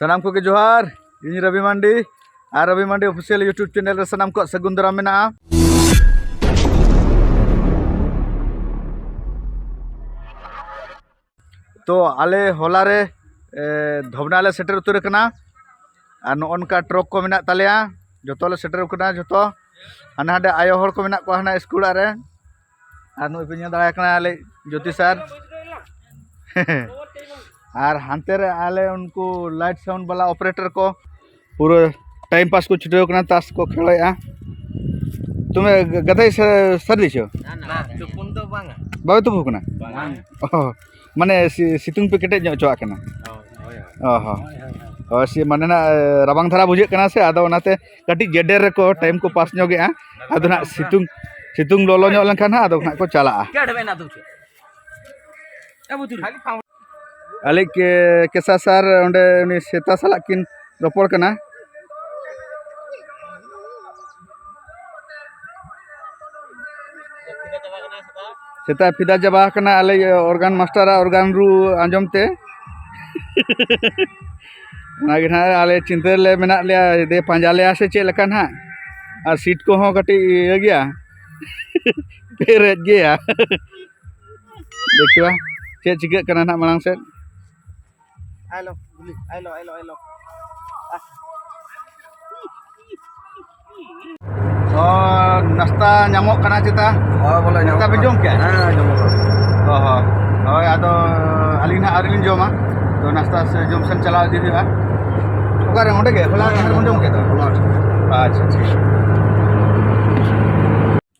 Sanam ko ke Johar, ini Ravi Mandi, আর রবি mandi official YouTube channel রে সানাম ᱠᱚ ᱥᱟᱹᱜᱩᱱ ᱫᱟᱨᱟᱢ ᱢᱮᱱᱟᱜᱼᱟ। तो आले होला रे धोबना ले सेटर उतर कना और नोनका ट्रक को मेना तालेया जतो ले सेटर कना जतो हाना हाडे आयो हर को मेना को हाना स्कूल रे और नुई पे दाड़ा कना आले ज्योति सर और हानते रे आले उनको लाइट साउंड वाला ऑपरेटर को पूरा टाइम पास को छुट्टी करना ताश को खेलया तुम्हें गदाई सर्दी छो ना तुपुन तो बांगा बाबे तुपु कना माने सितुंग पे केटे चोआ कना सी माने ना रबांग धारा बुझे कना से आदो ओनाते कटी जेडेर को टाइम को पास ᱧᱚᱜᱮᱟ आदो ना सितुंग लोलो ᱧᱚᱜ लेनखान ना आदो ना को चलाआ केडबेना तुचे आले के केसा सर ओंडे उनी सेता साला किन रोपड़ कना सेता फिदा जबा कना आले ऑर्गन मास्टर ऑर्गन रू आंजम ते नागे ना आले चिंता ले मेना ले दे पांजा ले आसे चे लका ना और सीट को हो कटी ये गया पेरेज गया देखिवा चे चिके कना ना मांग से आइलो और नाश्ता nyamok kana cita बोले नाश्ता पे जम क्या जम होय आदो अलिना अरिन जमा तो नाश्ता से जम सन चला दी दिबा ओकारे ओंडे के होला हर जम के तो अच्छा ठीक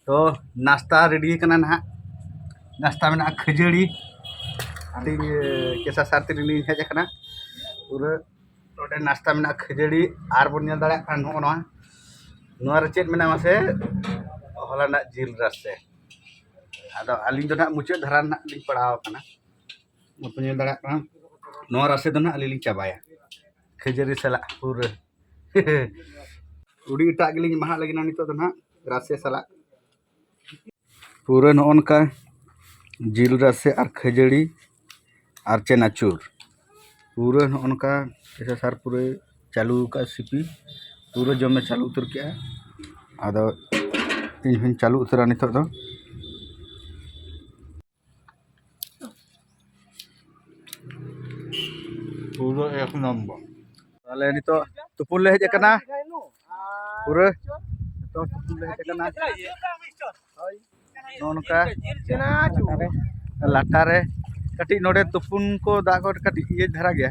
तो नाश्ता रेडी कना ना नाश्ता में खजड़ी आदि केसा सारती रिली हेज कना पूरा ओडे नाश्ता में खजड़ी आर बन नेल दाड़ा कान होनो नोर चेत मेना मासे होला ना जिल रासे आदो अलिन दो ना मुचे धरा ना लिंग पड़ाव कना मुपने दड़ा कना नोर रासे दो ना अलिलिंग चाबाया खजरी सला पूरा उड़ी टाक गिलिंग महा लगिना नितो दो ना रासे सला पूरा नोन का जिल रासे और खजड़ी और चनाचूर पूरा नोन का ऐसा सार पूरे चालू का सिपी पूरा जम में चालू उतर के आदो इन हिन चालू उतरा नितो दो पूरा एक नंबर ताले नितो तुपुन ले हेज कना पूरा तो तुपुन ले हेज कना नोनका लाटा रे कटी नोडे तुपुन को दा को कटी ये धरा गया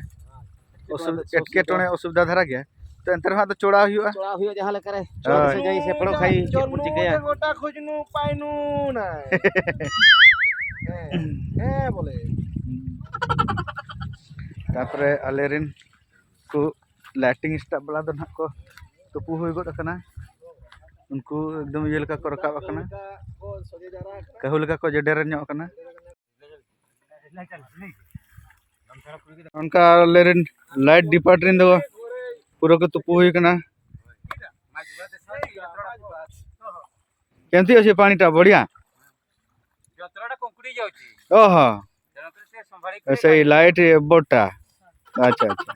एटकेटोणे असुविधा धरा गया तो अंतर हाथ चोड़ा हुआ जहां लेकर चोर से जाई से पड़ो खाई चोर चिकया गोटा खोजनु पाइनु ना बोले तापरे अलेरिन को लाइटिंग स्टाफ वाला दो ना को तुपु हुई गड कना उनको एकदम ये लका को रकाब कना कहू लका को जडेर ᱧᱚᱜ कना उनका अलेरिन लाइट डिपार्टमेंट दो पूरा को तुपु हुई कना केमती अछि पानी टा बढ़िया जतराडा कंकुड़ी जाउची ओहो जनत्र से संभारी ऐसे ही लाइट बोटा अच्छा अच्छा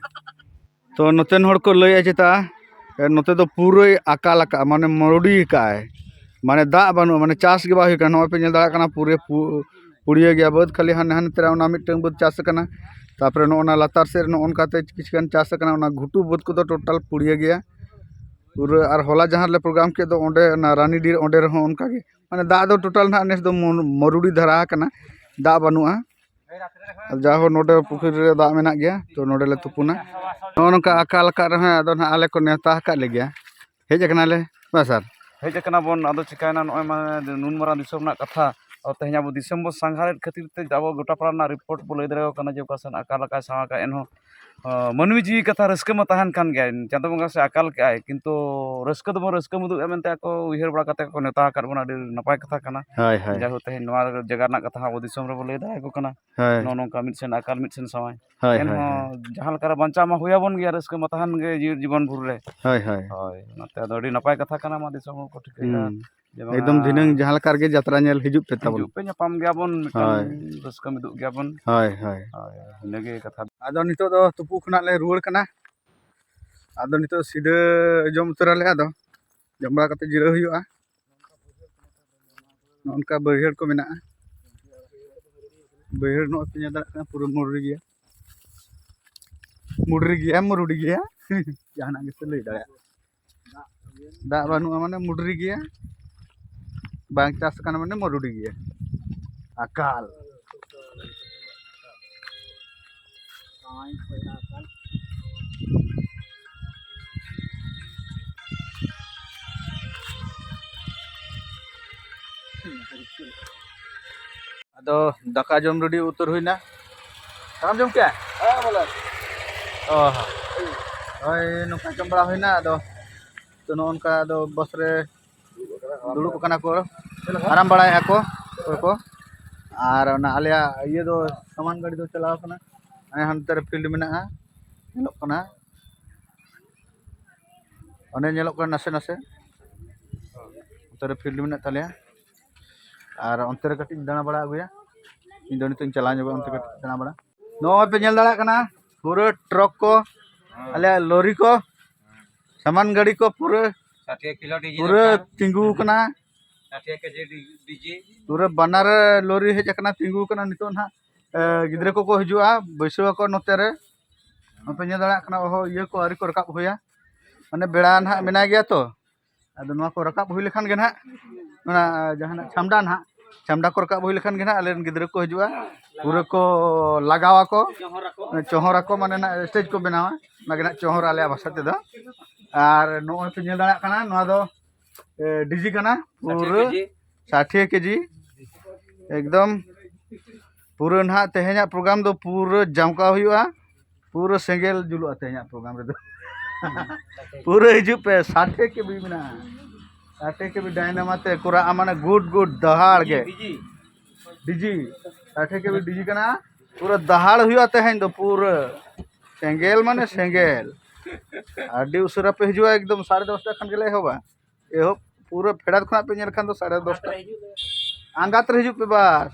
तो नतन हड़ को लय आछता नते तो पूरा अकाल का माने मरुडी का है माने दा बानु माने चास के बाही का नय पे नेल दाड़ा कना पूरे पुड़िया गया बहुत खाली हाने हाने तेरा ओना मिटन बहुत चास कना तापरे नोना लातार से नोनकाते किछकन चास कना ओना घुटू बहुत को तो टोटल पुड़िया गया पूरा और होला जहां ले प्रोग्राम के दो ओंडे ना रानी डीर ओंडे रहो उनका के माने दा दो टोटल ना नेस दो मरुडी धरा कना दा बानुआ जाहो नोडे पुखरी रे दा मेना गया तो नोडे ले तुपुना नोनका अकाल का रहे अदो ना आले को नेता का ले गया हेज कना ले सर हेज कना बोन आदो चिकायना नय माने नुन मारा दिसम ना कथा तेज अब दिसम बो सांघार खातिर ते अब गोटा पाड़ा रिपोर्ट बो लय दरे कना जे कासन अकाल का सावा का एनहो मनवी जी कथा रस्क म तहन कान गया चांदो बंगा से अकाल के आय किंतु रस्क दो रस्क मुदु एमनते को उहिर बड़ा कते को नेता कर बना नपाय कथा कना हाय हाय जाहो ते नवा जगह ना कथा अब दिसम रे बो लय दाय को कना हाय नो नो का मिटसेन अकाल मिटसेन सावाय हाय एनहो जहां कर बंचा मा होया बन गया रस्क म तहन गे जीवन भर रे हाय हाय होय नाते अडी नपाय कथा कना मा दिसम को ठीक एकदम दिनंग जहां लकार के यात्रा नेल हिजुप पे तबन पे ᱧᱟᱯᱟᱢ ᱜᱮᱭᱟ ᱵᱚᱱ ᱢᱤᱫᱴᱟᱝ ᱨᱟᱹᱥᱠᱟᱹ ᱢᱤᱫᱩᱜ ᱜᱮᱭᱟ ᱵᱚᱱ हाय हाय ᱤᱱᱟᱹᱜᱮ ᱠᱟᱛᱷᱟ आदो नितो दो तुपु खना ले रुवाड़ कना आदो नितो सीधा जम उतराले आदो जम बड़ा कते जिराव हुयुआ नोनका बैहड़ को मेना बैहड़ नो पे ᱧᱮᱞ ᱫᱟᱲᱮᱭᱟᱜ ᱠᱟᱱᱟ पूरा मुडरी गया जहाना गे लई दाड़ा दा बानुआ माने मुडरी गया बांग चास काना माने मुरुडी गया अकाल अदो दाका जम रेडी उतर हुईना काम जम क्या हां बोला ओय नोका जम बड़ा हुईना अदो तो नोनका अदो बस रे दुड़ुब कना को आराम बड़ा है को और ना आलिया ये दो सामान गाड़ी दो चलाव कना अने हनते रे फील्ड मेना नेलोक कना अने नेलोक कना नसे नसे अंते रे फील्ड मेना तालिया और अंते रे कटिंग दाना बड़ा अगुया इन दोनी तो चला जाबा अंते कटिंग दाना बड़ा नो पे नेल दाड़ा कना पूरा ट्रक को आलिया लॉरी को सामान गाड़ी को पूरा 60 किलो डीजल पूरा तिंगू कना 60 केजी डीजी पूरा बनार लॉरी हेज कना तिंगू कना नितो ना गिद्रे को हजुआ बैसवा को नोते रे पे नेल दाड़ा कना ओहो ये को आरी को रकाब होया माने बेड़ा ना मेना गया तो आदो नवा को रकाब हुई लेखान गे ना ना जहाना छामडा को रकाब हुई लेखान गे ना आले गिद्रे को हजुआ पूरा को लगावा को चोहरा को माने ना स्टेज को बनावा ना चोहरा आले भाषा ते दो और नो पे नेल दाड़ा कना नवा दो डीजी कना पूरा 60 केजी एकदम पूरा ना तेहेना प्रोग्राम दो पूरा जमका हुआ पूरा सेंगेल जुलुआ तेहेना प्रोग्राम रे दो पूरा हिजु पे 60 के भी मेना 60 के भी डायनामाते कुरा माने गुड दहाड़ गे डीजी 60 के भी डीजी कना पूरा दहाड़ हुआ तेहेन दो पूरा सेंगेल माने सेंगेल आडी उसरा पे हिजुआ एकदम 10:30 खन गेले होबा एहो पूरा फेड़ा खना पे नेल खान दो 10:30 आंगात रे हिजु पे बस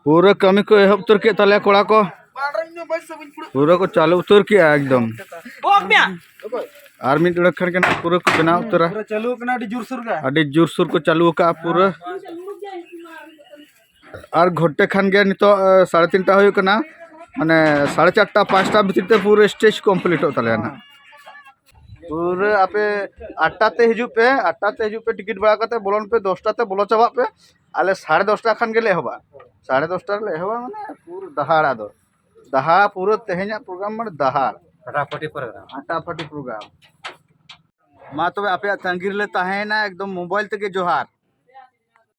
पूरा कमी को एहब उतर के तले कोड़ा को पूरा को चालू उतर किया एकदम और मिनट उड़खन के पूरा को बना उतरा पूरा चालू कना डी जोरसुर का अड़ी जोर सुर को चालू का पूरा और घोटे खान गया नितो 3:30 हो कना माने 4:30 5टा भीतर पूरा स्टेज कंप्लीट हो तले ना पूरा आपे 8टा ते हिजु पे टिकट बड़ा करते बोलन पे 10टा ते बोलो चाबा पे आले 10:30 खान गेले होबा 10:30 ले होबा माने पूरा दहाड़ा दो दहा पूरा तेहेना प्रोग्राम माने दहाड़ फटाफटी प्रोग्राम मा तो आपे तंगीर ले ताहेना एकदम मोबाइल तक जोहार